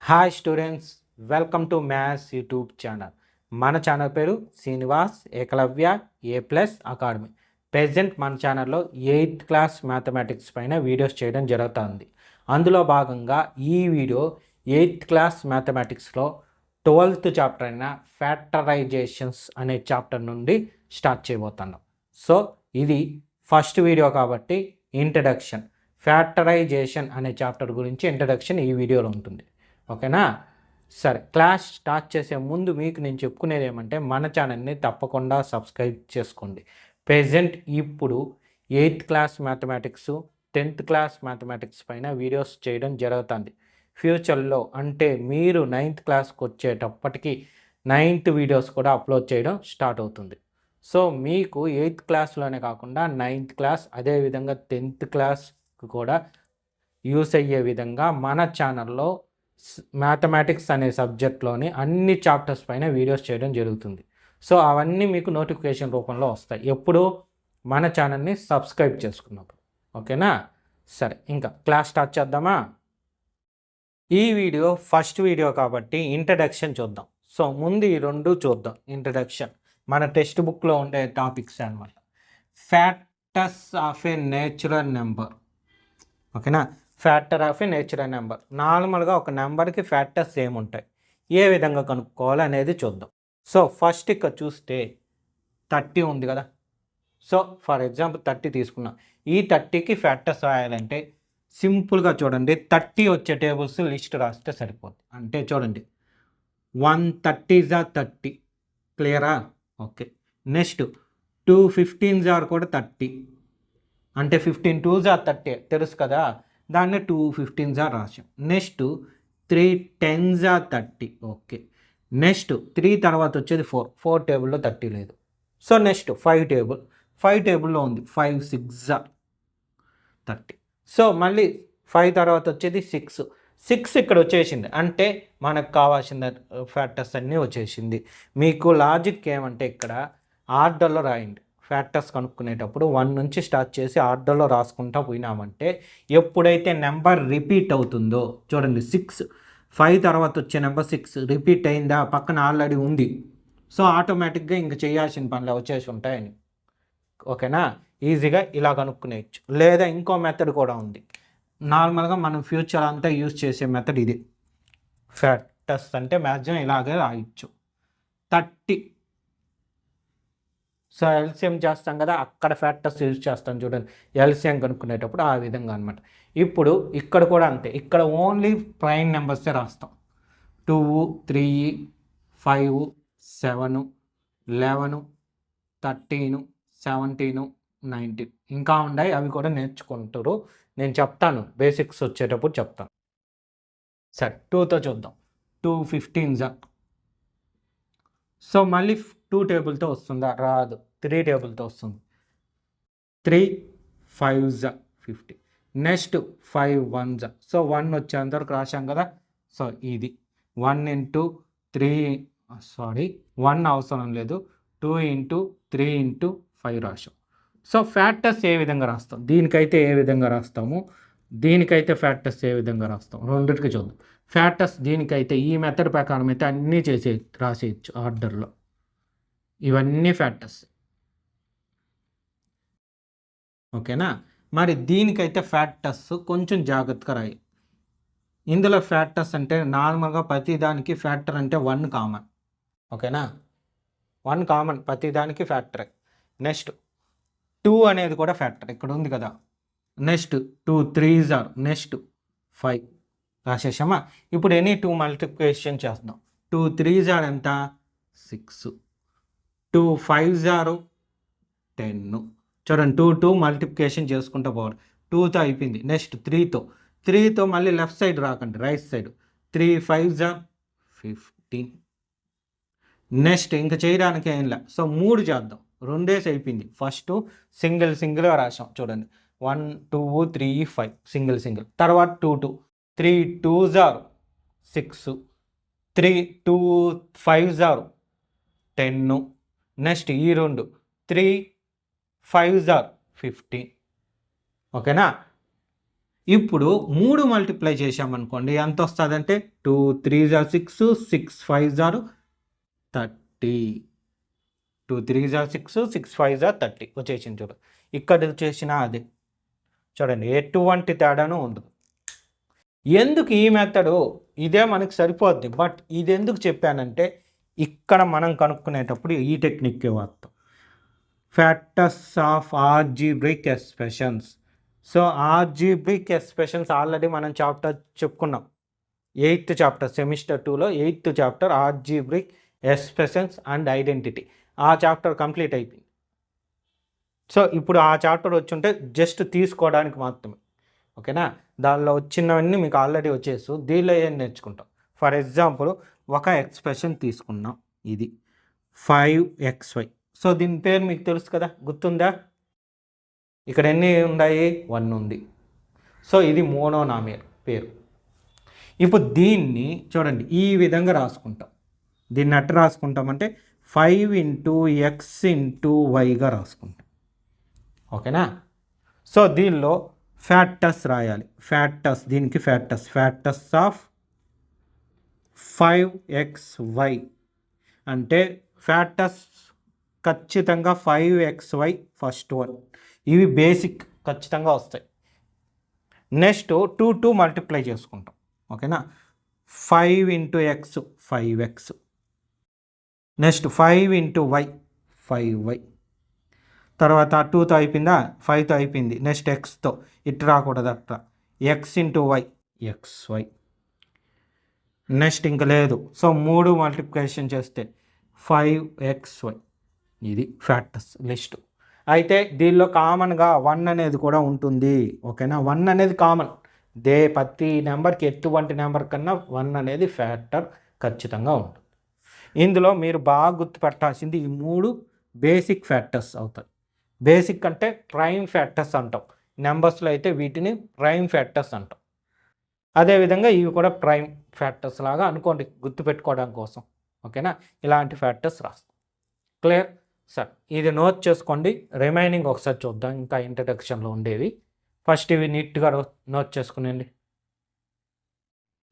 Hi students, welcome to maths YouTube channel. మన channel పేరు Srinivas Ekalavya A+ academy. Present మన ఛానల్లో 8th క్లాస్ మ్యాథమెటిక్స్ పైన వీడియోస్ చేయడం జరుగుతుంది. అందులో భాగంగా ఈ video 8th class మ్యాథమెటిక్స్లో 12th chapter అయిన ఫ్యాక్టరైజేషన్స్ అనే చాప్టర్ నుండి స్టార్ట్ చేయబోతున్నాం. సో ఇది ఫస్ట్ వీడియో కాబట్టి ఇంట్రడక్షన్, ఫ్యాక్టరైజేషన్ అనే చాప్టర్ గురించి ఇంట్రడక్షన్ ఈ వీడియోలో ఉంటుంది. ఓకేనా? సరే, క్లాస్ స్టార్ట్ చేసే ముందు మీకు నేను చెప్పుకునేది ఏమంటే మన ఛానల్ని తప్పకుండా సబ్స్క్రైబ్ చేసుకోండి. ప్రెజెంట్ ఇప్పుడు 8th class mathematics, 10th class mathematics పైన వీడియోస్ చేయడం జరుగుతుంది. ఫ్యూచర్లో అంటే మీరు 9th క్లాస్కి వచ్చేటప్పటికి 9th వీడియోస్ కూడా అప్లోడ్ చేయడం స్టార్ట్ అవుతుంది. సో మీకు 8th క్లాస్లోనే కాకుండా 9th క్లాస్ అదేవిధంగా 10th క్లాస్కి కూడా యూస్ అయ్యే విధంగా మన ఛానల్లో మ్యాథమెటిక్స్ అనే సబ్జెక్ట్లోని అన్ని చాప్టర్స్ పైన వీడియోస్ చేయడం జరుగుతుంది. సో అవన్నీ మీకు నోటిఫికేషన్ రూపంలో వస్తాయి ఎప్పుడు మన ఛానల్ని సబ్స్క్రైబ్ చేసుకున్నప్పుడు. ఓకేనా? సరే, ఇంకా క్లాస్ స్టార్ట్ చేద్దామా? ఈ వీడియో ఫస్ట్ వీడియో కాబట్టి ఇంట్రడక్షన్ చూద్దాం. సో ముందు ఈ రెండు చూద్దాం. ఇంట్రడక్షన్ మన టెక్స్ట్ బుక్లో ఉండే టాపిక్స్ అన్నమాట. Factors of a natural number. ఓకేనా? Factor of a natural number. నార్మల్గా ఒక నెంబర్కి ఫ్యాక్టర్స్ ఏముంటాయి, ఏ విధంగా కనుక్కోవాలి అనేది చూద్దాం. సో ఫస్ట్ ఇక్కడ చూస్తే 30 ఉంది కదా. సో ఫర్ ఎగ్జాంపుల్ 30 తీసుకున్నాం. ఈ 30కి ఫ్యాక్టర్స్ రాయాలంటే సింపుల్గా చూడండి, 30 వచ్చే టేబుల్స్ లిస్ట్ రాస్తే సరిపోతుంది. అంటే చూడండి, 130s are 30. క్లియరా? ఓకే. నెక్స్ట్ 2 15s are కూడా 30. అంటే 15 2s are 30 తెలుసు కదా, దాన్ని 2 15s are రాసాం. Next 3 10s are 30. Okay. Next 3 తర్వాత వచ్చేది 4 టేబుల్లో 30 లేదు. సో నెక్స్ట్ 5 టేబుల్లో ఉంది, 5 6s are 30. సో మళ్ళీ 5 తర్వాత వచ్చేది 6 ఇక్కడ వచ్చేసింది. అంటే మనకు కావాల్సిన ఫ్యాక్టర్స్ అన్నీ వచ్చేసింది. మీకు లాజిక్ ఏమంటే ఇక్కడ ఆర్డర్లో రాయండి. ఫ్యాక్టర్స్ కనుక్కునేటప్పుడు 1 నుంచి స్టార్ట్ చేసి ఆర్డర్లో రాసుకుంటూ పోయినామంటే ఎప్పుడైతే నెంబర్ రిపీట్ అవుతుందో, చూడండి 6 5 తర్వాత వచ్చే నెంబర్ 6 రిపీట్ అయిందా, పక్కన ఆల్రెడీ ఉంది. సో ఆటోమేటిక్గా ఇంక చేయాల్సిన పనులు వచ్చేసి ఉంటాయని. ఓకేనా? ఈజీగా ఇలా కనుక్కునేయచ్చు. లేదా ఇంకో మెథడ్ కూడా ఉంది. నార్మల్గా మనం ఫ్యూచర్ అంతా యూజ్ చేసే మెథడ్ ఇది. ఫ్యాక్టర్స్ అంటే మ్యాక్సిమం ఇలాగే రాయొచ్చు. 30. సో ఎల్సిఎం చేస్తాం కదా, అక్కడ ఫ్యాక్టర్స్ యూజ్ చేస్తాం చూడండి ఎల్సిఎం కనుక్కునేటప్పుడు, ఆ విధంగా అనమాట. ఇప్పుడు ఇక్కడ కూడా అంతే, ఇక్కడ ఓన్లీ ప్రైమ్ నెంబర్సే రాస్తాం. 2 3 5 7 11 13 17 19 ఇంకా ఉన్నాయి, అవి కూడా నేర్చుకుంటారు. నేను చెప్తాను, బేసిక్స్ వచ్చేటప్పుడు చెప్తాను. సరే, 2తో చూద్దాం. 2 15s. సో మళ్ళీ 2 టేబుల్తో వస్తుందా? రాదు. 3 టేబుల్తో వస్తుంది. 3 5s 50. Next 5 1s. సో 1 వచ్చేంతవరకు రాశాం కదా. సో ఇది 1 × 3 1 అవసరం లేదు, 2 × 3 × 5 రాశాం. సో ఫ్యాక్టర్స్ ఏ విధంగా రాస్తాం, దీనికైతే ఏ విధంగా రాస్తాము, దీనికైతే ఫ్యాక్టర్స్ ఏ విధంగా రాస్తాం, రెండింటికి చూద్దాం. ఫ్యాక్టర్స్ దీనికైతే ఈ మెథడ్ ప్రకారం అయితే అన్నీ రాసేయచ్చు ఆర్డర్లో. ఇవన్నీ ఫ్యాక్టర్స్. ఓకేనా? మరి దీనికైతే ఫ్యాక్టర్స్ కొంచెం జాగ్రత్తగా రాయి. ఇందులో ఫ్యాక్టర్స్ అంటే నార్మల్గా ప్రతిదానికి ఫ్యాక్టర్ అంటే 1 కామన్. ఓకేనా? 1 కామన్ ప్రతిదానికి ఫ్యాక్టరే. నెక్స్ట్ 2 అనేది కూడా ఫ్యాక్టర్, ఇక్కడ ఉంది కదా. Next 2 3s are. నెక్స్ట్ 5 రాసేసామా. ఇప్పుడు ఎనీ 2 మల్టిప్లికేషన్ చేద్దాం. 2 3s are ఎంత? 6. 2 5s are 10. చూడండి, 2 మల్టిప్లికేషన్ చేసుకుంటూ పోవాలి. 2తో అయిపోయింది. నెక్స్ట్ 3తో మళ్ళీ లెఫ్ట్ సైడ్ రాకండి, right side. 3 5s are 15. Next ఇంకా చేయడానికి ఏం లే. సో 3 చేద్దాం, 2 అయిపోయింది. ఫస్ట్ సింగిల్గా రాసాం చూడండి, 1 2 3 5 సింగిల్. తర్వాత 2 3 2s are 6. 3 2 5s are 10. Next ఈ 2 3 5s are 15. ఓకేనా? ఇప్పుడు 3 మల్టిప్లై చేసామనుకోండి ఎంత వస్తుందంటే 2 3 జా 6 6 5 జా 30 2 3 జా 6 6 5 జా 30 వచ్చేసింది చూడు. ఇక్కడ చేసిన అదే చూడండి ఎటువంటి తేడాను ఉండదు. ఎందుకు ఈ మెథడు ఇదే మనకు సరిపోద్ది. బట్ ఇది ఎందుకు చెప్పానంటే ఇక్కడ మనం కనుక్కునేటప్పుడు ఈ టెక్నిక్ వాడతాం. Factors of algebraic expressions. So algebraic expressions already మనం చాప్టర్ చెప్పుకున్నాం. 8th చాప్టర్ సెమిస్టర్ 2లో 8th chapter algebraic expressions and identity. ఆ చాప్టర్ కంప్లీట్ అయిపోయింది. సో ఇప్పుడు ఆ చాప్టర్ వచ్చి ఉంటే జస్ట్ తీసుకోవడానికి మాత్రమే. ఓకేనా, దానిలో వచ్చినవన్నీ మీకు ఆల్రెడీ వచ్చేసు. దీనిలో ఏం నేర్చుకుంటాం. ఫర్ ఎగ్జాంపుల్ ఒక ఎక్స్ప్రెషన్ తీసుకున్నాం, ఇది 5xy. సో దీని పేరు మీకు తెలుసు కదా, గుర్తుందా? ఇక్కడ ఎన్ని ఉన్నాయి? 1 ఉంది. సో ఇది మోనోనామియల్ పేరు. ఇప్పుడు దీన్ని చూడండి ఈ విధంగా రాసుకుంటాం. దీన్ని అట్ట రాసుకుంటామంటే 5 × x × yగా రాసుకుంటాం. ఓకేనా. సో దీనిలో ఫ్యాక్టర్స్ రాయాలి. ఫ్యాక్టర్స్, దీనికి ఫ్యాక్టర్స్ ఆఫ్ 5xy అంటే ఫ్యాక్టర్స్ ఖచ్చితంగా 5xy ఫస్ట్ వన్. ఇవి బేసిక్ ఖచ్చితంగా వస్తాయి. నెక్స్ట్ 2 మల్టిప్లై చేసుకుంటాం. ఓకేనా. 5 × x 5x, next 5 × y 5y, తర్వాత 2తో అయిపోయిందా, 5తో అయిపోయింది. నెక్స్ట్ ఎక్స్తో ఇటు రాకూడదు అట్లా, x × y xy. నెక్స్ట్ ఇంకా లేదు. సో 3 మల్టిప్లికేషన్ చేస్తే 5xy. ఇది ఫ్యాక్టర్స్ లిస్ట్. అయితే దీనిలో కామన్గా 1 అనేది కూడా ఉంటుంది. ఓకేనా, 1 అనేది కామన్. ప్రతి నెంబర్కి ఎటువంటి నెంబర్ కన్నా 1 అనేది ఫ్యాక్టర్ ఖచ్చితంగా ఉంటుంది. ఇందులో మీరు బాగా గుర్తుపెట్టాల్సింది ఈ 3 బేసిక్ ఫ్యాక్టర్స్ అవుతాయి. బేసిక్ అంటే ప్రైమ్ ఫ్యాక్టర్స్ అంటాం. నెంబర్స్లో అయితే వీటిని ప్రైమ్ ఫ్యాక్టర్స్ అంటాం. అదేవిధంగా ఇవి కూడా ప్రైమ్ ఫ్యాక్టర్స్ లాగా అనుకోండి గుర్తుపెట్టుకోవడం కోసం. ఓకేనా, ఇలాంటి ఫ్యాక్టర్స్ రాస్తాం. Clear sir? ఇది నోట్ చేసుకోండి. రిమైనింగ్ ఒకసారి చూద్దాం, ఇంకా ఇంట్రడక్షన్లో ఉండేవి. ఫస్ట్ ఇవి నీట్గా నోట్ చేసుకునేయండి.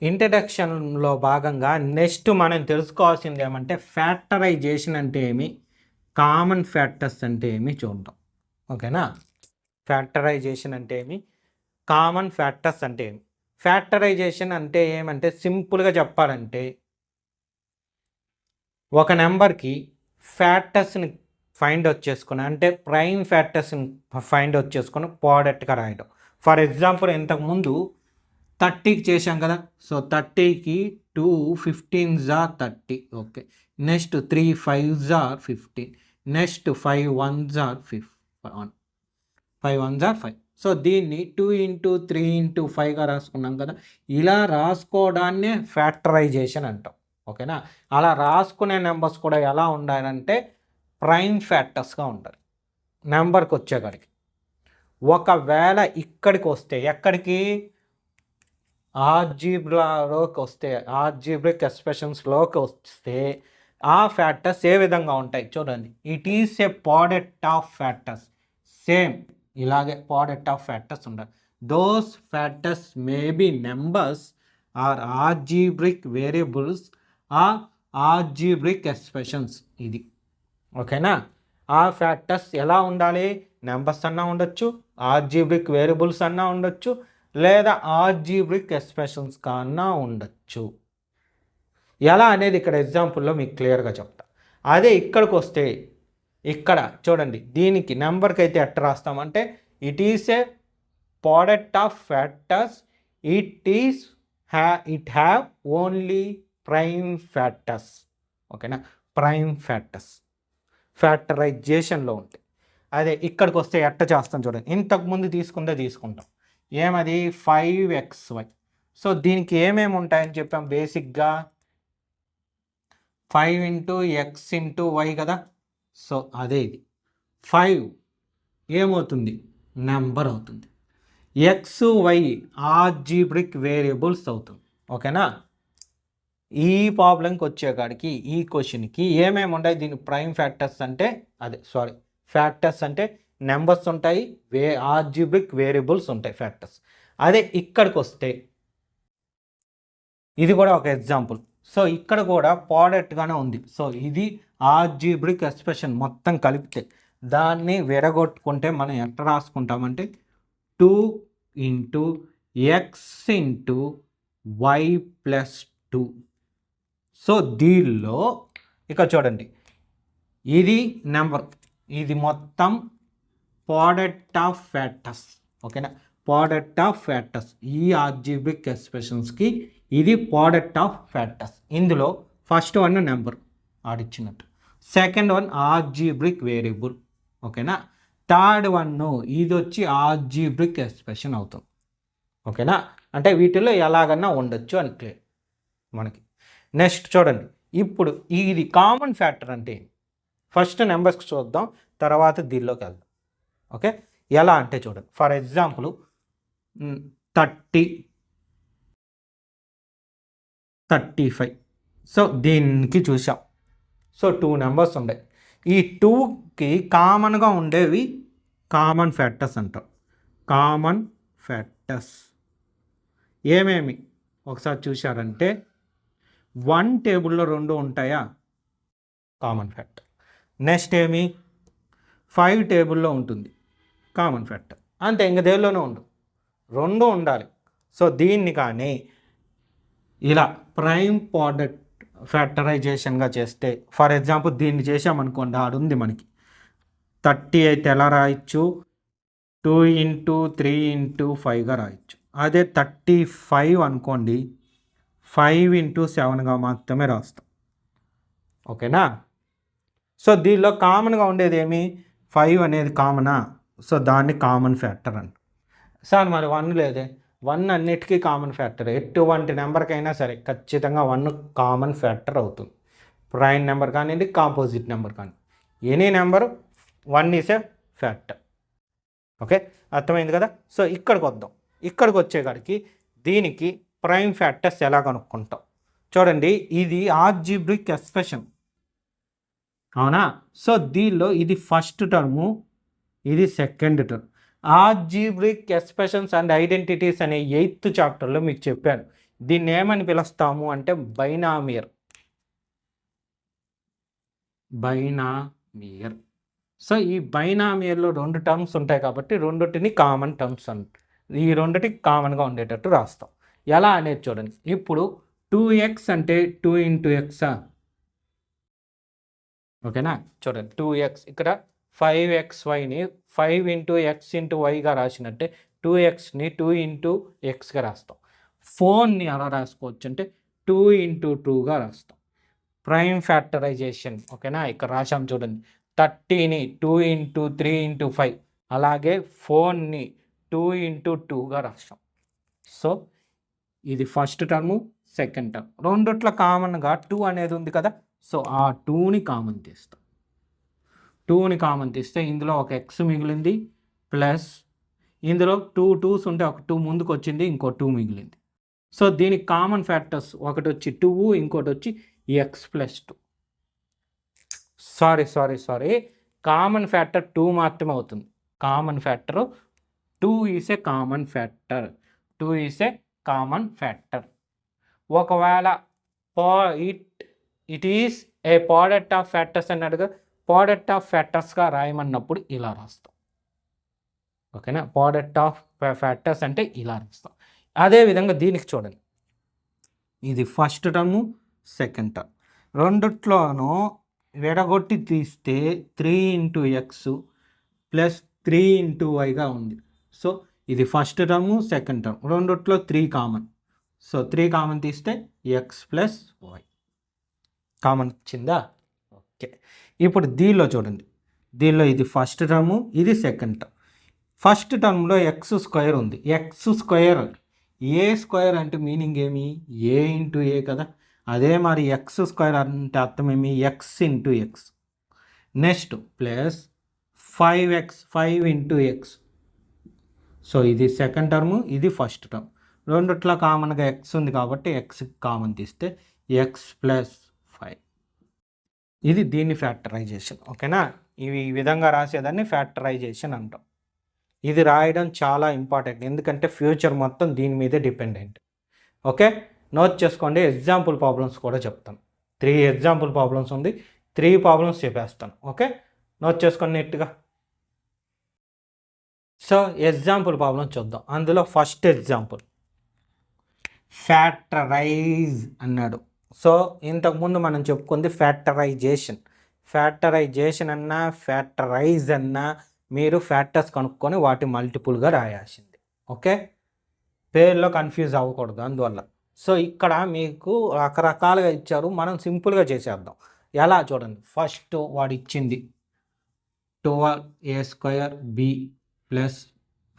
ఇంట్రడక్షన్లో భాగంగా నెక్స్ట్ మనం తెలుసుకోవాల్సింది ఏమంటే ఫ్యాక్టరైజేషన్ అంటే ఏమి, కామన్ ఫ్యాక్టర్స్ అంటే ఏమి చూద్దాం. ఓకేనా, ఫ్యాక్టరైజేషన్ అంటే ఏమి, కామన్ ఫ్యాక్టర్స్ అంటే ఏమి. ఫ్యాక్టరైజేషన్ అంటే ఏమంటే సింపుల్గా చెప్పాలంటే ఒక నెంబర్కి ఫ్యాక్టర్స్ని ఫైండ్ అవుట్ చేసుకుని, అంటే ప్రైమ్ ఫ్యాక్టర్స్ని ఫైండ్ అవుట్ చేసుకుని ప్రోడక్ట్గా రాయడం. ఫర్ ఎగ్జాంపుల్ ఇంతకుముందు 30కి చేసాం కదా. సో 30కి 2 15s are 30. Okay, next 3 5s are 15, next 5 1s are 5. So దీన్ని 2 × 3 × 5గా రాసుకున్నాం కదా. ఇలా రాసుకోవడాన్నే ఫ్యాక్టరైజేషన్ అంటాం. ఓకేనా, అలా రాసుకునే నెంబర్స్ కూడా ఎలా ఉండాలంటే ప్రైమ్ ఫ్యాక్టర్స్గా ఉండాలి. నెంబర్కి వచ్చేకాడికి ఒకవేళ ఇక్కడికి వస్తే, ఎక్కడికి, ఆల్జీబ్రాలోకి వస్తే, ఆల్జీబ్రిక్ ఎక్స్ప్రెషన్స్లోకి వస్తే ఆ ఫ్యాక్టర్స్ ఏ విధంగా ఉంటాయి చూడండి. It is a product of factors. Same ఇలాగే ప్రోడక్ట్ ఆఫ్ ఫ్యాక్టర్స్ ఉండాలి. Those factors may be numbers or algebraic variables or algebraic expressions. ఇది ఓకేనా. ఆ ఫ్యాక్టర్స్ ఎలా ఉండాలి? నెంబర్స్ అన్నా ఉండొచ్చు, ఆల్జీబ్రిక్ వేరియబుల్స్ అన్నా ఉండొచ్చు, లేదా ఆల్జీబ్రిక్ ఎక్స్ప్రెషన్స్ కన్నా ఉండొచ్చు. ఎలా అనేది ఇక్కడ ఎగ్జాంపుల్లో మీకు క్లియర్గా చెప్తా. అదే ఇక్కడికి వస్తే, ఇక్కడ చూడండి, దీనికి నెంబర్కి అయితే ఎట్లా రాస్తామంటే it is a product of factors, it have only prime factors. ఓకేనా, ప్రైమ్ ఫ్యాక్టర్స్ ఫ్యాక్టరైజేషన్లో ఉంటాయి. అదే ఇక్కడికి వస్తే ఎట్ట చేస్తాం చూడండి. ఇంతకుముందు తీసుకుంటాం. ఏమది 5xy. సో దీనికి ఏమేమి ఉంటాయని చెప్పాం బేసిక్గా, 5 × x × y కదా. సో అదే ఇది 5 ఏమవుతుంది? నెంబర్ అవుతుంది. x y ఆల్జీబ్రిక్ వేరియబుల్స్ అవుతుంది. ఓకేనా. ఈ ప్రాబ్లంకి వచ్చేకాడికి, ఈ క్వశ్చన్కి ఏమేమి ఉంటాయి? దీని ప్రైమ్ ఫ్యాక్టర్స్ అంటే ఫ్యాక్టర్స్ అంటే నెంబర్స్ ఉంటాయి, ఆల్జీబ్రిక్ వేరియబుల్స్ ఉంటాయి ఫ్యాక్టర్స్. అదే ఇక్కడికి వస్తే ఇది కూడా ఒక ఎగ్జాంపుల్. సో ఇక్కడ కూడా ప్రోడక్ట్గానే ఉంది. సో ఇది ఆల్జీబ్రిక్ ఎక్స్ప్రెషన్ మొత్తం కలిపితే దాన్ని విడగొట్టుకుంటే మనం ఎట్లా రాసుకుంటామంటే 2 into x into y plus 2. So దీనిలో ఇక చూడండి, ఇది నెంబర్, ఇది మొత్తం ప్రోడక్ట్ ఆఫ్ ఫ్యాక్టర్స్. ఓకేనా, ప్రోడక్ట్ ఆఫ్ ఫ్యాక్టర్స్. ఈ ఆల్జీబ్రిక్ ఎక్స్ప్రెషన్స్కి ఇది ప్రోడక్ట్ ఆఫ్ ఫ్యాక్టర్స్. ఇందులో ఫస్ట్ వన్ నెంబర్ ఆడిచ్చినట్టు, సెకండ్ వన్ ఆల్జీబ్రిక్ వేరియబుల్. ఓకేనా, థర్డ్ వన్ ఇది వచ్చి ఆల్జీబ్రిక్ ఎక్స్ప్రెషన్ అవుతుంది. ఓకేనా, అంటే వీటిలో ఎలాగన్నా ఉండొచ్చు అని క్లియర్ మనకి. నెక్స్ట్ చూడండి, ఇప్పుడు ఇది కామన్ ఫ్యాక్టర్ అంటే ఫస్ట్ నెంబర్స్కి చూద్దాం, తర్వాత దీనిలోకి వెళ్దాం. ఓకే, ఎలా అంటే చూడండి, ఫర్ ఎగ్జాంపుల్ 30, 35. సో దీనికి చూసాం. సో 2 నెంబర్స్ ఉన్నాయి. ఈ 2కి కామన్గా ఉండేవి కామన్ ఫ్యాక్టర్స్ అంటాం. కామన్ ఫ్యాక్టర్స్ ఏమేమి ఒకసారి చూశారంటే 1 టేబుల్లో 2 ఉంటాయా, కామన్ ఫ్యాక్టర్. నెక్స్ట్ ఏమి 5 టేబుల్లో ఉంటుంది, కామన్ ఫ్యాక్టర్. అంతే, ఇంక దేనిలోనూ ఉండదు, 2 ఉండాలి. సో దీన్ని కానీ ఇలా ప్రైమ్ ప్రోడక్ట్ ఫ్యాక్టరైజేషన్గా చేస్తే, ఫర్ ఎగ్జాంపుల్ దీన్ని చేసామనుకోండి, ఆడుంది మనకి 30 అయితే ఎలా రాయొచ్చు, 2 ఇంటూ 3 ఇంటూ 5గా రాయొచ్చు. అదే 35 అనుకోండి, 5 ఇంటూ 7గా మాత్రమే రాస్తాం. ఓకేనా, సో దీనిలో కామన్గా ఉండేది ఏమి, 5 అనేది కామనా, సో దాన్ని కామన్ ఫ్యాక్టర్ అంట. సార్ మరి 1 లేదే, 1 అన్నిటికీ కామన్ ఫ్యాక్టర్. ఎటువంటి నెంబర్కైనా సరే ఖచ్చితంగా 1 కామన్ ఫ్యాక్టర్ అవుతుంది. ప్రైమ్ నెంబర్ కానివ్వండి, కాంపోజిట్ నెంబర్ కానీ, any number 1 is a factor. Okay, అర్థమైంది కదా. సో ఇక్కడికి వద్దాం. ఇక్కడికి వచ్చేకాడికి దీనికి ప్రైమ్ ఫ్యాక్టర్స్ ఎలా కనుక్కుంటాం చూడండి. ఇది ఆల్జీబ్రిక్ ఎక్స్ప్రెషన్, అవునా. సో దీనిలో ఇది ఫస్ట్ టర్ము, ఇది second term. Algebraic expressions and identities అనే 8th చాప్టర్లో మీకు చెప్పాను. దీన్ని ఏమని పిలుస్తాము అంటే బైనామియర్. సో ఈ బైనామియర్లో 2 టర్మ్స్ ఉంటాయి కాబట్టి రెండిటిని కామన్ టర్మ్స్ అంటారు. ఈ రెండిటికి కామన్గా ఉండేటట్టు రాస్తాం. ఎలా అనేది చూడండి. ఇప్పుడు 2x అంటే 2 ఇంటూ ఎక్సా. ఓకేనా, చూడండి 2x ఇక్కడ 5xyని 5 ఇంటూ ఎక్స్ ఇంటూ వైగా రాసినట్టే 2xని 2 ఇంటూ ఎక్స్గా రాస్తాం. ఫోన్ని ఎలా రాసుకోవచ్చు అంటే 2 ఇంటూ 2గా రాస్తాం. Prime factorisation. ఓకేనా, ఇక్కడ రాసాం చూడండి, 30ని 2 ఇంటూ 3 ఇంటూ 5, అలాగే ఫోన్ని 2 ఇంటూ 2గా రాస్తాం. సో ఇది ఫస్ట్ టర్ము, సెకండ్ టర్మ్. రెండిట్లో కామన్గా 2 అనేది ఉంది కదా, సో ఆ 2ని కామన్ తీస్తాం. 2ని కామన్ తీస్తే ఇందులో ఒక ఎక్స్ మిగిలింది, ప్లస్ ఇందులో 2 2s ఉంటే ఒక 2 ముందుకు వచ్చింది, ఇంకో 2 మిగిలింది. సో దీనికి కామన్ ఫ్యాక్టర్స్ ఒకటి వచ్చి 2, ఇంకోటి వచ్చి x plus 2. Sorry, common factor 2 మాత్రమే అవుతుంది. Common factor 2 is a common factor. 2 is a common factor. ఒకవేళ it is a product of factors అన్నట్టుగా ప్రోడక్ట్ ఆఫ్ ఫ్యాక్టర్స్గా రాయమన్నప్పుడు ఇలా రాస్తాం. ఓకేనా, ప్రోడక్ట్ ఆఫ్ ఫ్యాక్టర్స్ అంటే ఇలా రాస్తాం. అదేవిధంగా దీనికి చూడండి, ఇది ఫస్ట్ టర్ము, సెకండ్ టర్మ్. రెండిట్లోనూ విడగొట్టి తీస్తే 3 ఇంటూ ఎక్స్ ప్లస్ 3 ఇంటూ వైగా ఉంది. సో ఇది ఫస్ట్ టర్ము, సెకండ్ టర్మ్. రెండిట్లో 3 కామన్. సో 3 కామన్ తీస్తే ఎక్స్ ప్లస్ వై కామన్ వచ్చిందా. ఓకే, ఇప్పుడు దీనిలో చూడండి, దీనిలో ఇది ఫస్ట్ టర్ము, ఇది సెకండ్ టర్మ్. ఫస్ట్ టర్మ్లో ఎక్స్ స్క్వేర్ ఉంది. ఎక్స్ స్క్వేర్, ఏ స్క్వేర్ అంటే మీనింగ్ ఏమి, ఏ ఇంటూ ఏ కదా. అదే మరి ఎక్స్ స్క్వేర్ అంటే అర్థం ఏమి, X into X. Next plus 5x, 5 into X. So ఇది సెకండ్ టర్ము, ఇది ఫస్ట్ టర్మ్. రెండిట్లో కామన్గా ఎక్స్ ఉంది కాబట్టి ఎక్స్ కామన్ తీస్తే ఎక్స్ ప్లస్ 5. ఇది దీన్ని ఫ్యాక్టరైజేషన్. ఓకేనా, ఇవి ఈ విధంగా రాసేదాన్ని ఫ్యాక్టరైజేషన్ అంటాం. ఇది రాయడం చాలా ఇంపార్టెంట్, ఎందుకంటే ఫ్యూచర్ మొత్తం దీని మీదే డిపెండెంట్. ఓకే, నోట్ చేసుకోండి. ఎగ్జాంపుల్ ప్రాబ్లమ్స్ కూడా చెప్తాను. 3 ఎగ్జాంపుల్ ప్రాబ్లమ్స్ ఉంది, 3 ప్రాబ్లమ్స్ చెప్పేస్తాను. ఓకే, నోట్ చేసుకోండి నీట్గా. సో ఎగ్జాంపుల్ ప్రాబ్లమ్ చూద్దాం. అందులో ఫస్ట్ ఎగ్జాంపుల్ ఫ్యాక్టరైజ్ అన్నాడు. సో ఇంతకుముందు మనం చెప్పుకుంది ఫ్యాక్టరైజేషన్. ఫ్యాక్టరైజేషన్ అన్నా ఫ్యాక్టరైజ్ అన్నా మీరు ఫ్యాక్టర్స్ కనుక్కొని వాటి మల్టిపుల్గా రాయాల్సింది. ఓకే, పేర్లో కన్ఫ్యూజ్ అవ్వకూడదు అందువల్ల. సో ఇక్కడ మీకు రకరకాలుగా ఇచ్చారు, మనం సింపుల్గా చేసేద్దాం. ఎలా చూడండి, ఫస్ట్ వాడు ఇచ్చింది 12a² b plus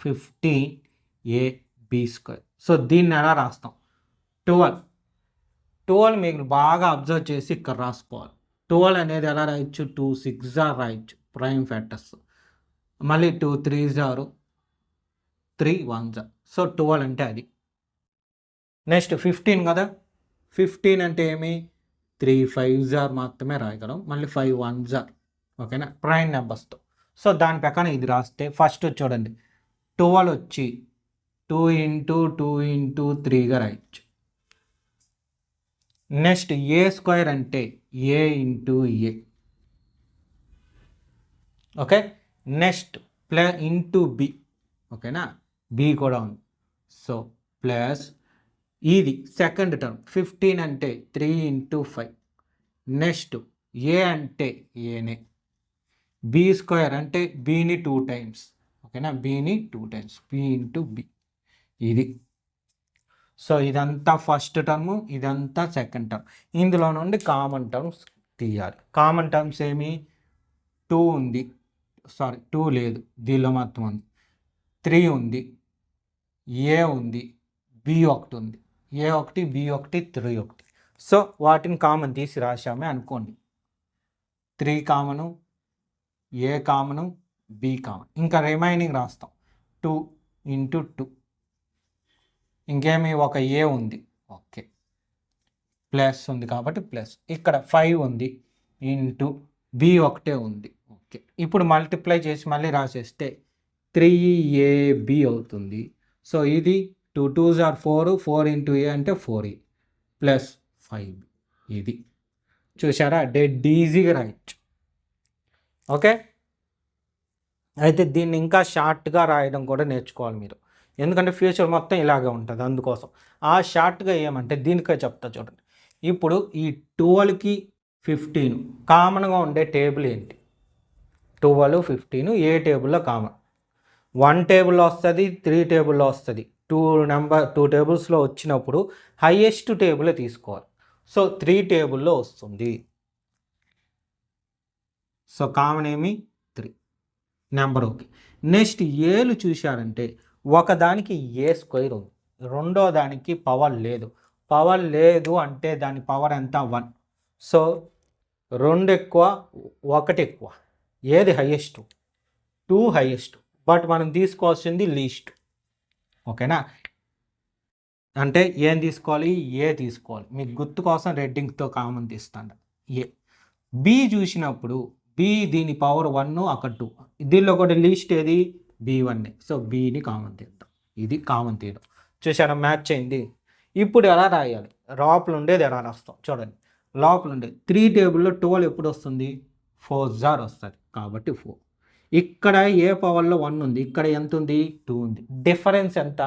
15ab². So దీన్ని ఎలా రాస్తాం? 12 మీకు బాగా అబ్జర్వ్ చేసి ఇక్కడ రాసుకోవాలి. 12 అనేది ఎలా రాయొచ్చు? 2 6 రాయొచ్చు ప్రైమ్ ఫ్యాక్టర్స్. మళ్ళీ 2 3 3 1. సో 12 అంటే అది. నెక్స్ట్ 15 కదా, 15 అంటే ఏమి? 3 5 మాత్రమే రాయగలం, మళ్ళీ 5 1. ఓకేనా, ప్రైమ్ నెంబర్స్తో. సో దాని ప్రకారం ఇది రాస్తే ఫస్ట్ చూడండి, 12 వచ్చి 2 × 2 × 3గా రాయొచ్చు. నెక్స్ట్ a² అంటే a × a. Okay, next into b. ఓకేనా, b కూడా ఉంది. సో ప్లస్ ఇది సెకండ్ టర్మ్ 15 అంటే 3 × 5. నెక్స్ట్ a అంటే aనే, b² అంటే bని 2 టైమ్స్. ఓకేనా, bని 2 టైమ్స్, b × b ఇది. సో ఇదంతా ఫస్ట్ టర్ము, ఇదంతా సెకండ్ టర్మ్. ఇందులో నుండి కామన్ టర్మ్స్ తీయాలి. కామన్ టర్మ్స్ ఏమి? 2 ఉంది, 2 లేదు, దీనిలో మాత్రం ఉంది. 3 ఉంది, a ఉంది, b1 ఉంది, a1 b1 3 1. సో వాటిని కామన్ తీసి రాశామే అనుకోండి. 3 common, a common, b common. ఇంకా రిమైనింగ్ రాస్తాం. 2 × 2. ఇంకేమి? ఒక a ఉంది, ఓకే, ప్లస్ ఉంది కాబట్టి ప్లస్. ఇక్కడ 5 ఉంది ఇంటూ b1 ఉంది. ఓకే, ఇప్పుడు మల్టిప్లై చేసి మళ్ళీ రాసేస్తే 3ab అవుతుంది. సో ఇది 2 2s 4, 4 × a అంటే 4a ప్లస్ 5. ఇది చూసారా, డెడ్ ఈజీగా రాయొచ్చు. ఓకే, అయితే దీన్ని ఇంకా షార్ట్గా రాయడం కూడా నేర్చుకోవాలి మీరు, ఎందుకంటే ఫ్యూచర్ మొత్తం ఇలాగే ఉంటుంది. అందుకోసం ఆ షార్ట్గా ఏమంటే దీనికే చెప్తా చూడండి. ఇప్పుడు ఈ 12కి 15 కామన్గా ఉండే టేబుల్ ఏంటి? 12 15 ఏ టేబుల్లో కామన్? 1 టేబుల్లో వస్తుంది, 3 టేబుల్లో వస్తుంది. 2 టేబుల్స్లో వచ్చినప్పుడు హైయెస్ట్ టేబుల్ తీసుకోవాలి. సో 3 టేబుల్లో వస్తుంది. సో కామన్ ఏమి? 3 నెంబర్. ఓకే, నెక్స్ట్ ఏలు చూశారంటే ఒకదానికి a² ఉంది, రెండో దానికి పవర్ లేదు. పవర్ లేదు అంటే దాని పవర్ ఎంత? 1. సో 2 ఎక్కువ, 1 ఎక్కువ. ఏది హైయెస్ట్? 2 హైయెస్ట్, బట్ మనం తీసుకోవాల్సింది లీస్ట్. ఓకేనా, అంటే ఏం తీసుకోవాలి? ఏ తీసుకోవాలి. మీకు గుర్తు కోసం రెడ్డింగ్తో కామన్ తీస్తాను ఏ. బి చూసినప్పుడు బి దీని పవర్ 1, అక్కడ 2. దీనిలో కూడా లీస్ట్ ఏది? b1. సో బీని కామన్ తీద్దాం. ఇది కామన్ తీయడం. చూసారా, మ్యాచ్ అయింది. ఇప్పుడు ఎలా రాయాలి? లోపల ఉండేది ఎలా రాస్తాం చూడండి. లోపల ఉండేది 3 టేబుల్లో 12 ఎప్పుడు వస్తుంది? 4 వస్తుంది కాబట్టి 4. ఇక్కడ ఏ పవర్లో 1 ఉంది, ఇక్కడ ఎంత ఉంది? 2 ఉంది. డిఫరెన్స్ ఎంత?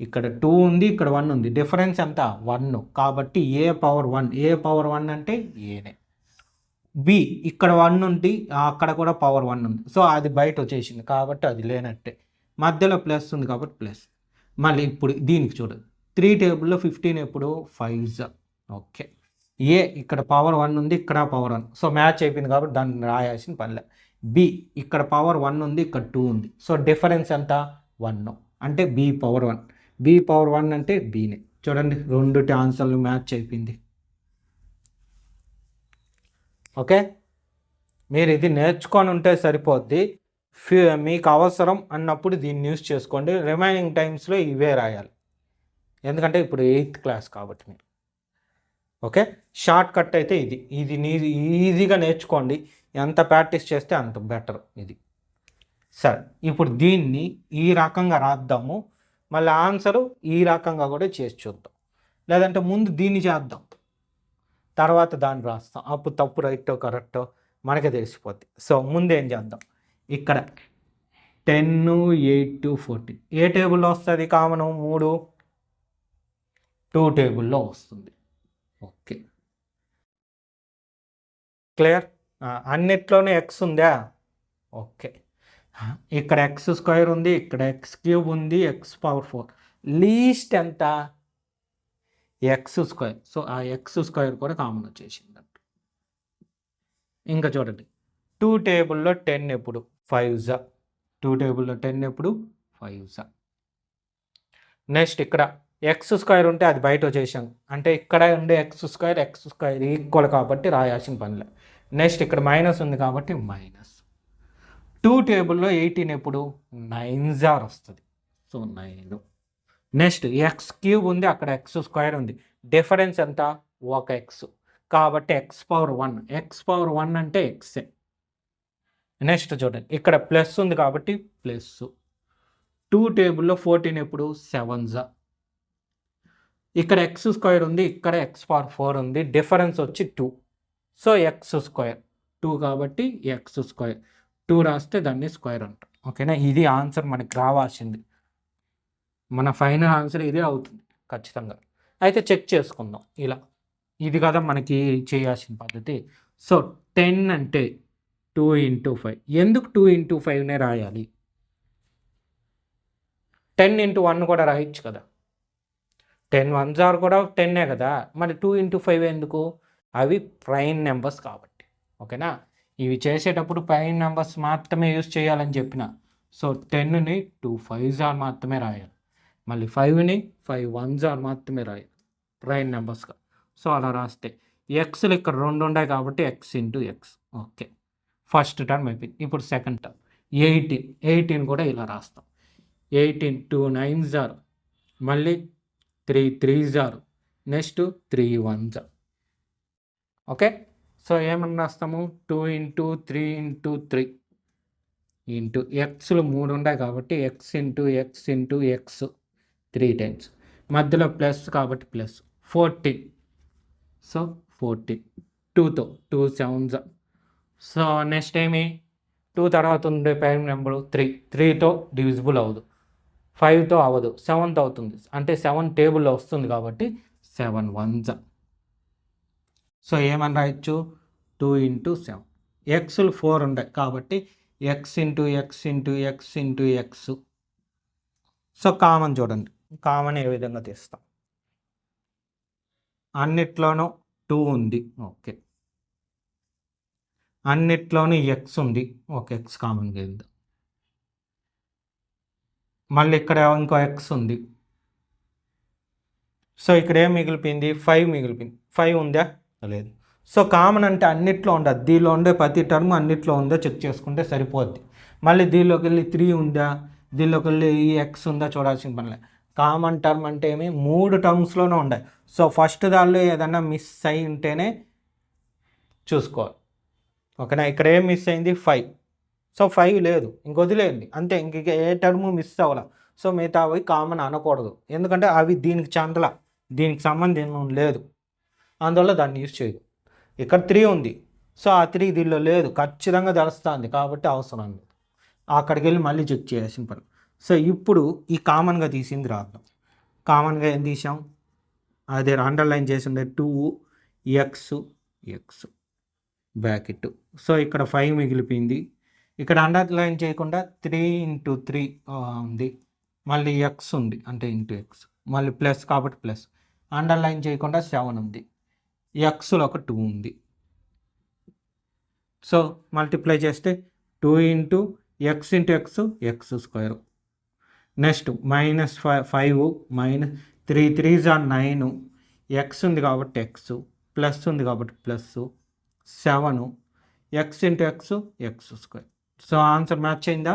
ఇక్కడ 2 ఉంది, ఇక్కడ 1 ఉంది. డిఫరెన్స్ ఎంత? 1. కాబట్టి ఏ పవర్ 1. ఏ పవర్ 1 అంటే ఏనే. బి ఇక్కడ 1 ఉంది, అక్కడ కూడా పవర్ 1 ఉంది. సో అది బయట వచ్చేసింది కాబట్టి అది లేనట్టే. మధ్యలో ప్లస్ ఉంది కాబట్టి ప్లస్. మళ్ళీ ఇప్పుడు దీనికి చూడండి, 3 టేబుల్లో 15 ఎప్పుడు? 5. ఓకే, ఏ ఇక్కడ పవర్ 1 ఉంది, ఇక్కడ పవర్ 1. సో మ్యాచ్ అయిపోయింది కాబట్టి దాన్ని రాయాల్సిన పనిలే. బి ఇక్కడ పవర్ 1 ఉంది, ఇక్కడ 2 ఉంది. సో డిఫరెన్స్ ఎంత? 1. అంటే బి పవర్ 1. బి పవర్ 1 అంటే బీనే. చూడండి, 2 ఆన్సర్లు మ్యాచ్ అయిపోయింది. ఓకే, మీరు ఇది నేర్చుకొని ఉంటే సరిపోద్ది. మీకు అవసరం అన్నప్పుడు దీన్ని యూస్ చేసుకోండి. రిమైనింగ్ టైమ్స్లో ఇవే రాయాలి, ఎందుకంటే ఇప్పుడు 8th క్లాస్ కాబట్టి మీరు. ఓకే, షార్ట్ కట్ అయితే ఇది ఈజీగా నేర్చుకోండి. ఎంత ప్రాక్టీస్ చేస్తే అంత బెటర్ ఇది. సరే, ఇప్పుడు దీన్ని ఈ రకంగా రాద్దాము, మళ్ళీ ఆన్సరు ఈ రకంగా కూడా చేసి చూద్దాం. లేదంటే ముందు దీన్ని చేద్దాం, తర్వాత దాన్ని రాస్తాం. అప్పుడు తప్పు రైటో కరెక్టో మనకే తెలిసిపోద్ది. సో ముందు ఏం చేద్దాం, ఇక్కడ 10, 8, 14 ఏ టేబుల్లో వస్తుంది కామను? 3, 2 టేబుల్లో వస్తుంది. Okay, clear. అన్నిట్లోనే ఎక్స్ ఉందా? ఓకే, ఇక్కడ ఎక్స్ స్క్వేర్ ఉంది, ఇక్కడ ఎక్స్ క్యూబ్ ఉంది, ఎక్స్ పవర్ 4. లీస్ట్ ఎంత? X square. సో ఆ ఎక్స్ స్క్వేర్ కూడా కామన్ వచ్చేసిందంట. ఇంకా చూడండి, 2 టేబుల్లో 10 ఎప్పుడు? 5 2 టేబుల్లో 10 ఎప్పుడు? 5. నెక్స్ట్ ఇక్కడ ఎక్స్ స్క్వేర్ ఉంటే అది బయట వచ్చేసాం, అంటే ఇక్కడ ఉండే ఎక్స్ స్క్వేర్ ఈక్వల్ కాబట్టి రాయాల్సిన పనిలే. నెక్స్ట్ ఇక్కడ మైనస్ ఉంది కాబట్టి మైనస్. 2 టేబుల్లో 18 ఎప్పుడు? 9 వస్తుంది. సో 9. నెక్స్ట్ ఎక్స్ క్యూబ్ ఉంది, అక్కడ ఎక్స్ స్క్వేర్ ఉంది, డిఫరెన్స్ ఎంత? 1 ఎక్స్, కాబట్టి ఎక్స్ పవర్ 1. ఎక్స్ పవర్ 1 అంటే ఎక్సే. నెక్స్ట్ చూడండి, ఇక్కడ ప్లస్ ఉంది కాబట్టి ప్లస్. 2 టేబుల్లో 14 ఎప్పుడు? 7. ఇక్కడ ఎక్స్ స్క్వేర్ ఉంది, ఇక్కడ ఎక్స్ పవర్ 4 ఉంది, డిఫరెన్స్ వచ్చి 2. సో ఎక్స్ స్క్వేర్ 2 కాబట్టి ఎక్స్ స్క్వేర్ 2 రాస్తే దాన్ని స్క్వేర్ అంటాం. ఓకేనా, ఇది ఆన్సర్ మనకి రావాల్సింది. మన ఫైనల్ ఆన్సర్ ఇదే అవుతుంది ఖచ్చితంగా. అయితే చెక్ చేసుకుందాం ఇలా. ఇది కదా మనకి చేయాల్సిన పద్ధతి. సో 10 అంటే 2 × 5. ఎందుకు 2 × 5నే రాయాలి? 10 × 1 కూడా రాయొచ్చు కదా. 10 1s కూడా 10 కదా. మరి 2 × 5 ఎందుకు? అవి ప్రైమ్ నెంబర్స్ కాబట్టి. ఓకేనా, ఇవి చేసేటప్పుడు ప్రైమ్ నెంబర్స్ మాత్రమే యూజ్ చేయాలని చెప్పిన. సో 10ని 2 5s మాత్రమే రాయాలి, మళ్ళీ 5ని 5 1s మాత్రమే రాయాలి ప్రైమ్ నెంబర్స్గా. సో అలా రాస్తే ఎక్స్లు ఇక్కడ 2 ఉన్నాయి కాబట్టి X × X. Okay, first term అయిపోయింది. ఇప్పుడు సెకండ్ టర్మ్ 18 కూడా ఇలా రాస్తాం. 18 2 9s, మళ్ళీ 3 3s, next 3 1s. Okay, so ఏమని రాస్తాము? 2 × 3 × 3 ఇంటూ ఎక్స్లు 3 ఉన్నాయి కాబట్టి ఎక్స్ × ఎక్స్ × ఎక్స్ 3 times. మధ్యలో ప్లస్ కాబట్టి ప్లస్ 14. సో 14 2తో 2 7s. సో నెక్స్ట్ ఏమి? 2 తర్వాత ఉండే ప్రైమ్ నెంబరు 3. 3తో డివిజిబుల్ అవ్వదు, 5తో అవ్వదు, 7తో అవుతుంది, అంటే 7 టేబుల్లో వస్తుంది కాబట్టి 7 1s. సో ఏమని రాయొచ్చు? 2 × 7. ఎక్స్లు 4 ఉంటాయి కాబట్టి X × X × X × X. So common చూడండి, కామన్ ఏ విధంగా తీస్తాం? అన్నిట్లోనూ 2 ఉంది. ఓకే, అన్నిట్లోనూ ఎక్స్ ఉంది. ఓకే, ఎక్స్ కామన్ చేద్దాం. మళ్ళీ ఇక్కడ ఇంకో ఎక్స్ ఉంది. సో ఇక్కడ ఏం మిగిలిపోయింది? 5 మిగిలిపోయింది. 5 ఉందా? లేదు. సో కామన్ అంటే అన్నిట్లో ఉండదు, దీనిలో ఉండే ప్రతి టర్మ్ అన్నిట్లో ఉందో చెక్ చేసుకుంటే సరిపోద్ది. మళ్ళీ దీనిలోకి వెళ్ళి 3 ఉందా, దీనిలోకి వెళ్ళి ఈ ఎక్స్ ఉందా చూడాల్సిన పనిలే. కామన్ టర్మ్ అంటే ఏమి? 3 టర్మ్స్లోనే ఉన్నాయి. సో ఫస్ట్ దానిలో ఏదన్నా మిస్ అయి ఉంటేనే చూసుకోవాలి. ఓకేనా, ఇక్కడ ఏం మిస్ అయింది? 5. సో 5 లేదు, ఇంక వదిలేయండి అంతే, ఇంక ఏ టర్ము మిస్ అవ్వాల. సో మిగతా అవి కామన్ అనకూడదు, ఎందుకంటే అవి దీనికి చెందల, దీనికి సంబంధం లేదు, అందువల్ల దాన్ని యూజ్ చేయదు. ఇక్కడ 3 ఉంది, సో ఆ 3 దీనిలో లేదు, ఖచ్చితంగా తెలుస్తుంది కాబట్టి అవసరం లేదు. అక్కడికి వెళ్ళి మళ్ళీ చెక్ చేయాల్సిన పని. సో ఇప్పుడు ఈ కామన్గా తీసింది రాద్దాం. కామన్గా ఏం తీసాం? అదే అండర్లైన్ చేసి ఉండే 2 ఎక్స్ ఎక్స్ బ్రాకెట్. సో ఇక్కడ 5 మిగిలిపోయింది. ఇక్కడ అండర్లైన్ చేయకుండా 3 × 3 ఉంది, మళ్ళీ ఎక్స్ ఉంది అంటే x, మళ్ళీ ప్లస్ కాబట్టి ప్లస్. అండర్లైన్ చేయకుండా 7 ఉంది, ఎక్స్లో ఒక 2 ఉంది. సో మల్టిప్లై చేస్తే 2 × x × x X square. Next -5 -3 3s 9, X ఉంది కాబట్టి ఎక్స్, ప్లస్ ఉంది కాబట్టి plus 7 X × X X square. So answer match అయిందా?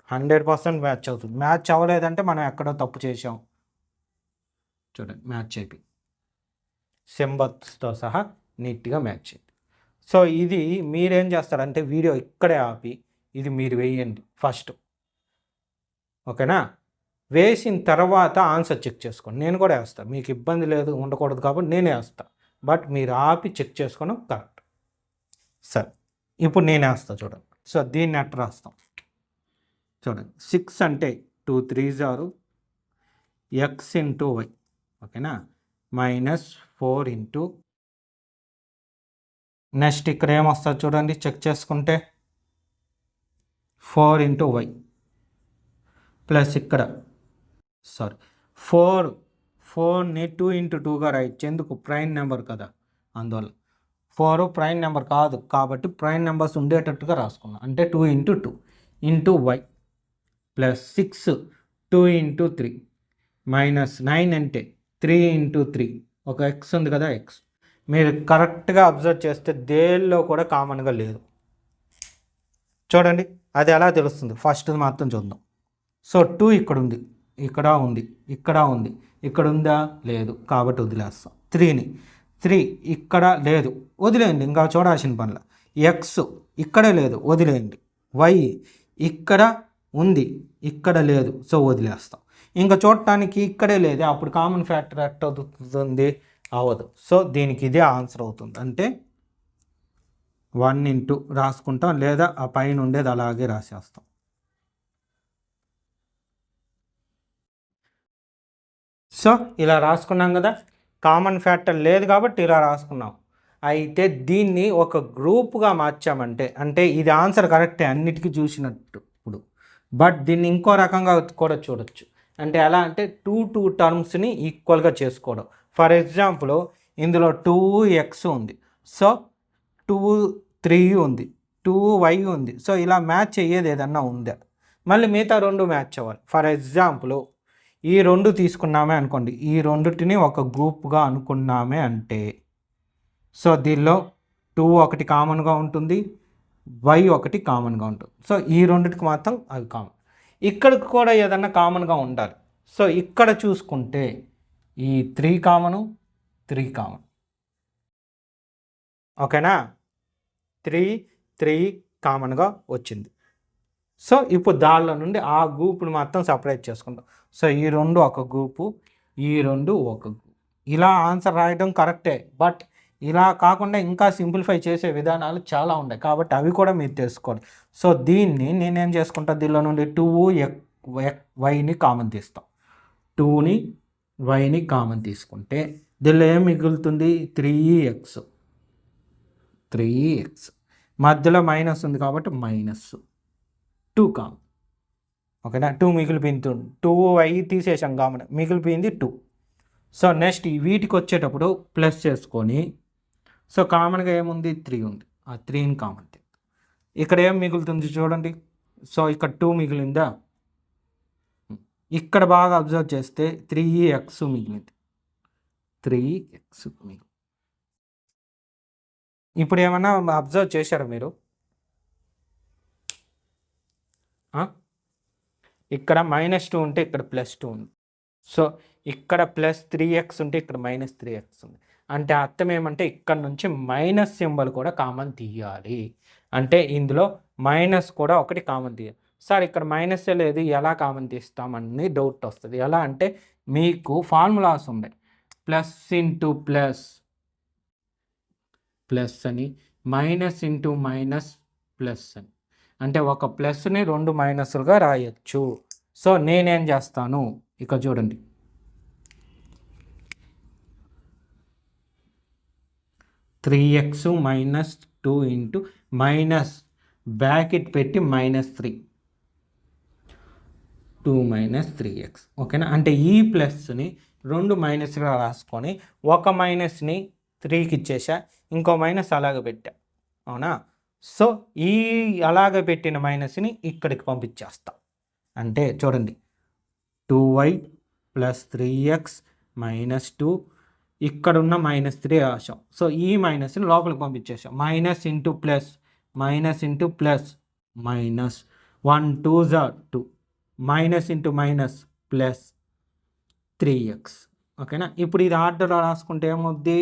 100% మ్యాచ్ అవుతుంది. మ్యాచ్ అవ్వలేదంటే మనం ఎక్కడో తప్పు చేసాం. చూడండి, మ్యాచ్ అయిపోయింది, సింబల్స్తో సహా నీట్గా మ్యాచ్ అయింది. సో ఇది మీరేం చేస్తారంటే వీడియో ఇక్కడే ఆపి ఇది మీరు వేయండి ఫస్ట్. ఓకేనా? వేసిన తర్వాత ఆన్సర్ చెక్ చేసుకోండి. నేను కూడా వేస్తాను, మీకు ఇబ్బంది లేదు ఉండకూడదు కాబట్టి నేనే వేస్తాను. బట్ మీరు ఆపి చెక్ చేసుకోవడం కరెక్ట్. సరే, ఇప్పుడు నేను వేస్తాను చూడండి. సో దీన్ని ఎట్లా రాస్తాం చూడండి. 6 అంటే 2 3s ఆరు x ఇంటూ వై. ఓకేనా? -4 ఇంటూ నెక్స్ట్ ఇక్కడ ఏమొస్తుంది చూడండి, చెక్ చేసుకుంటే 4 ఇంటూ వై ప్లస్ ఇక్కడ 4ని 2 ఇంటూ 2గా రాయొచ్చు. ఎందుకు? ప్రైమ్ నెంబర్ కదా, అందువల్ల. 4 ప్రైమ్ నెంబర్ కాదు కాబట్టి ప్రైమ్ నెంబర్స్ ఉండేటట్టుగా రాసుకున్నాం. అంటే 2 into 2 into y plus 6 2 into 3 -9 అంటే 3 ఇంటూ 3 ఒక ఎక్స్ ఉంది కదా, ఎక్స్. మీరు కరెక్ట్గా అబ్జర్వ్ చేస్తే దేనిలో కూడా కామన్గా లేదు. చూడండి అది ఎలా తెలుస్తుంది, ఫస్ట్ మాత్రం చూద్దాం. సో 2 ఇక్కడ ఉంది, ఇక్కడ ఉంది, ఇక్కడ ఉంది, ఇక్కడ ఉందా? లేదు, కాబట్టి వదిలేస్తాం. 3 ఇక్కడ లేదు, వదిలేయండి, ఇంకా చూడాల్సిన పనిలా. ఎక్స్ ఇక్కడే లేదు, వదిలేయండి. వై ఇక్కడ ఉంది, ఇక్కడ లేదు, సో వదిలేస్తాం. ఇంకా చూడటానికి ఇక్కడే లేదు, అప్పుడు కామన్ ఫ్యాక్టర్ ఎట్ అవుతుంది, అవ్వదు. సో దీనికి ఇదే ఆన్సర్ అవుతుంది. అంటే 1 ఇంటూ రాసుకుంటాం, లేదా ఆ పైన ఉండేది అలాగే రాసేస్తాం. సో ఇలా రాసుకున్నాం కదా, కామన్ ఫ్యాక్టర్ లేదు కాబట్టి ఇలా రాసుకున్నాం. అయితే దీన్ని ఒక గ్రూప్గా మార్చామంటే, అంటే ఇది ఆన్సర్ కరెక్టే అన్నిటికీ చూసినట్టు ఇప్పుడు, బట్ దీన్ని ఇంకో రకంగా కూడా చూడొచ్చు. అంటే ఎలా అంటే 2 టర్మ్స్ని ఈక్వల్గా చేసుకోవడం. ఫర్ ఎగ్జాంపుల్ ఇందులో 2x ఉంది, సో 2 3 ఉంది, 2y ఉంది. సో ఇలా మ్యాచ్ అయ్యేది ఏదన్నా ఉందా? మళ్ళీ మిగతా 2 మ్యాచ్ అవ్వాలి. ఫర్ ఎగ్జాంపుల్ ఈ 2 తీసుకున్నామే అనుకోండి, ఈ రెండుటిని ఒక గ్రూప్గా అనుకున్నామే అంటే, సో దీనిలో 2 ఒకటి కామన్గా ఉంటుంది, y ఒకటి కామన్గా ఉంటుంది. సో ఈ రెండిటికి మాత్రం అవి కామన్. ఇక్కడికి కూడా ఏదన్నా కామన్గా ఉండాలి. సో ఇక్కడ చూసుకుంటే ఈ 3 కామను, 3 కామన్. ఓకేనా? 3 కామన్గా వచ్చింది. సో ఇప్పుడు దానిలో నుండి ఆ గ్రూప్ని మాత్రం సపరేట్ చేసుకుందాం. సో ఈ 2 ఒక గ్రూపు, ఈ 2 ఒక గ్రూప్. ఇలా ఆన్సర్ రాయడం కరెక్టే, బట్ ఇలా కాకుండా ఇంకా సింప్లిఫై చేసే విధానాలు చాలా ఉన్నాయి కాబట్టి అవి కూడా మీరు తెలుసుకోండి. సో దీన్ని నేనేం చేసుకుంటా, దీనిలో నుండి 2yని కామన్ తీస్తాం. 2ని వైని కామన్ తీసుకుంటే దీనిలో ఏం మిగులుతుంది? 3x. మధ్యలో మైనస్ ఉంది కాబట్టి -2 కామన్. ఓకేనా? 2 మిగిలిపోయింది, 2y తీసేసాం కామన్, మిగిలిపోయింది 2. సో నెక్స్ట్ వీటికి వచ్చేటప్పుడు ప్లస్ చేసుకొని, సో కామన్గా ఏముంది? 3 ఉంది, ఆ 3ని కామన్ తీద్దాం. ఇక్కడ ఏం మిగులుతుంది చూడండి, సో ఇక్కడ 2 మిగిలిందా? ఇక్కడ బాగా అబ్జర్వ్ చేస్తే 3x మిగిలింది, 3x మిగిలింది. ఇప్పుడు ఏమన్నా అబ్జర్వ్ చేశారా మీరు? ఇక్కడ -2 ఉంటే ఇక్కడ +2 ఉంది. సో ఇక్కడ +3x ఉంటే ఇక్కడ -3x ఉంది. అంటే అర్థం ఏమంటే ఇక్కడ నుంచి మైనస్ సింబల్ కూడా కామన్ తీయాలి. అంటే ఇందులో మైనస్ కూడా ఒకటి కామన్ తీయాలి. సార్ ఇక్కడ మైనసే లేదు, ఎలా కామన్ తీస్తామని డౌట్ వస్తుంది. ఎలా అంటే మీకు ఫార్ములాస్ ఉన్నాయి, ప్లస్ ఇంటూ ప్లస్ ప్లస్ అని, మైనస్ ఇంటూ మైనస్ ప్లస్ అని. అంటే ఒక ప్లస్ని 2 మైనస్లుగా రాయొచ్చు. సో నేనేం చేస్తాను, ఇక చూడండి, 3x -2 ఇంటూ మైనస్ బ్రాకెట్ పెట్టి -3, 2 - 3x. ఓకేనా? అంటే ఈ ప్లస్ని 2 మైనస్గా రాసుకొని ఒక మైనస్ని 3కి ఇచ్చేసా, ఇంకో మైనస్ అలాగ పెట్టా. అవునా? సో ఈ అలాగ పెట్టిన మైనస్ని ఇక్కడికి పంపించేస్తా. అంటే చూడండి, 2y + 3x -2, ఇక్కడున్న -3 రాసాం. సో ఈ మైనస్ని లోపలికి పంపించేసాం. Minus into plus, minus into plus, minus 1 2 2, minus into minus plus 3x. ఓకేనా? ఇప్పుడు ఇది ఆర్డర్లో రాసుకుంటే ఏమవుద్ది?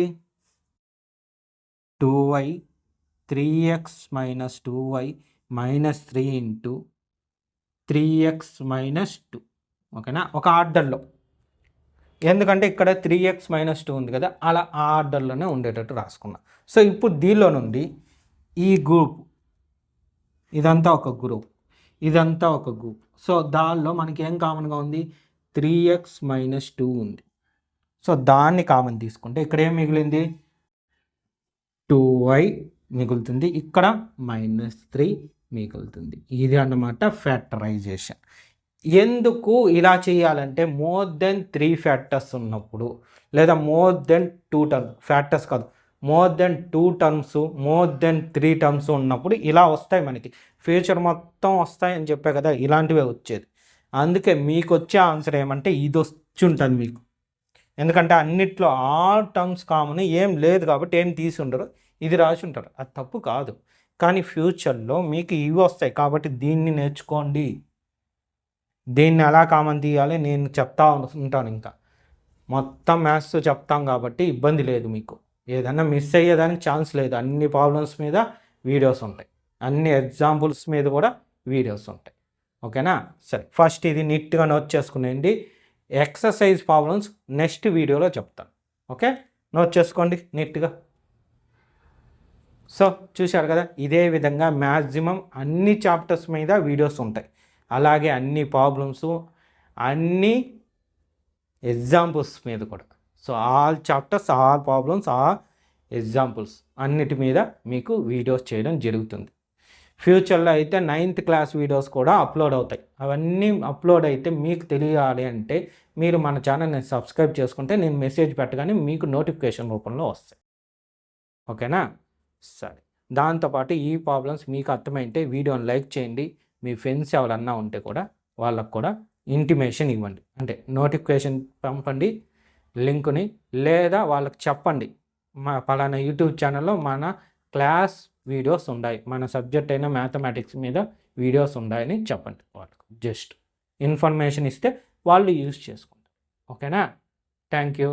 2y 3x - 2y -3 into 3x - 2. ఓకేనా, ఒక ఆర్డర్లో, ఎందుకంటే ఇక్కడ 3x - 2 ఉంది కదా, అలా ఆ ఆర్డర్లోనే ఉండేటట్టు రాసుకున్నా. సో ఇప్పుడు దీనిలో నుండి ఈ గ్రూప్, ఇదంతా ఒక గ్రూప్, ఇదంతా ఒక గ్రూప్. సో దానిలో మనకి ఏం కామన్గా ఉంది, 3x - 2 ఉంది. సో దాన్ని కామన్ తీసుకుంటే ఇక్కడ ఏం మిగిలింది, 2y మిగులుతుంది, ఇక్కడ -3 మిగులుతుంది. ఇది అన్నమాట ఫ్యాక్టరైజేషన్. ఎందుకు ఇలా చేయాలంటే మోర్ దెన్ 3 ఫ్యాక్టర్స్ ఉన్నప్పుడు, లేదా మోర్ దెన్ 2 టర్మ్స్, ఫ్యాక్టర్స్ కాదు, more than 2 terms, more than 3 terms ఉన్నప్పుడు ఇలా వస్తాయి మనకి. ఫ్యూచర్ మొత్తం వస్తాయి అని చెప్పే కదా, ఇలాంటివే వచ్చేది. అందుకే మీకు వచ్చే ఆన్సర్ ఏమంటే ఇది వచ్చి ఉంటుంది మీకు. ఎందుకంటే అన్నిట్లో ఆల్ టర్మ్స్ కామన్ ఏం లేదు కాబట్టి ఏం తీసి ఉండరు, ఇది రాసి ఉంటారు. అది తప్పు కాదు, కానీ ఫ్యూచర్లో మీకు ఇవి వస్తాయి కాబట్టి దీన్ని నేర్చుకోండి. దీన్ని ఎలా కామన్ తీయాలి నేను చెప్తా ఉంటాను. ఇంకా మొత్తం మ్యాథ్స్ చెప్తాం కాబట్టి ఇబ్బంది లేదు మీకు. ఏదన్నా మిస్ అయ్యేదానికి ఛాన్స్ లేదు. అన్ని ప్రాబ్లమ్స్ మీద వీడియోస్ ఉంటాయి, అన్ని ఎగ్జాంపుల్స్ మీద కూడా వీడియోస్ ఉంటాయి. ఓకేనా, సరే ఫస్ట్ ఇది నీట్గా నోట్ చేసుకునేయండి. ఎక్సర్సైజ్ ప్రాబ్లమ్స్ నెక్స్ట్ వీడియోలో చెప్తాను. ఓకే, నోట్ చేసుకోండి నీట్గా. సో చూశారు కదా, ఇదే విధంగా మ్యాక్సిమం అన్ని చాప్టర్స్ మీద వీడియోస్ ఉంటాయి. అలాగే అన్ని ప్రాబ్లమ్స్, అన్ని ఎగ్జాంపుల్స్ మీద కూడా. So all chapters, all problems, all examples అన్నిటి మీద మీకు వీడియోస్ చేయడం జరుగుతుంది. ఫ్యూచర్లో అయితే 9th క్లాస్ వీడియోస్ కూడా అప్లోడ్ అవుతాయి. అవన్నీ అప్లోడ్ అయితే మీకు తెలియాలి అంటే మీరు మన ఛానల్ని సబ్స్క్రైబ్ చేసుకుంటే నేను మెసేజ్ పెట్టగానే మీకు నోటిఫికేషన్ రూపంలో వస్తాయి. ఓకేనా, సరే. దాంతోపాటు ఈ ప్రాబ్లమ్స్ మీకు అర్థమైతే వీడియోని లైక్ చేయండి. మీ ఫ్రెండ్స్ ఎవరన్నా ఉంటే కూడా వాళ్ళకు కూడా ఇంటిమేషన్ ఇవ్వండి, అంటే నోటిఫికేషన్ పంపండి లింకుని, లేదా వాళ్ళకి చెప్పండి మా పలానా యూట్యూబ్ ఛానల్లో మన క్లాస్ వీడియోస్ ఉన్నాయి, మన సబ్జెక్ట్ అయిన మ్యాథమెటిక్స్ మీద వీడియోస్ ఉన్నాయని చెప్పండి. వాళ్ళకు జస్ట్ ఇన్ఫర్మేషన్ ఇస్తే వాళ్ళు యూజ్ చేసుకుంటారు. ఓకేనా, థ్యాంక్ యూ.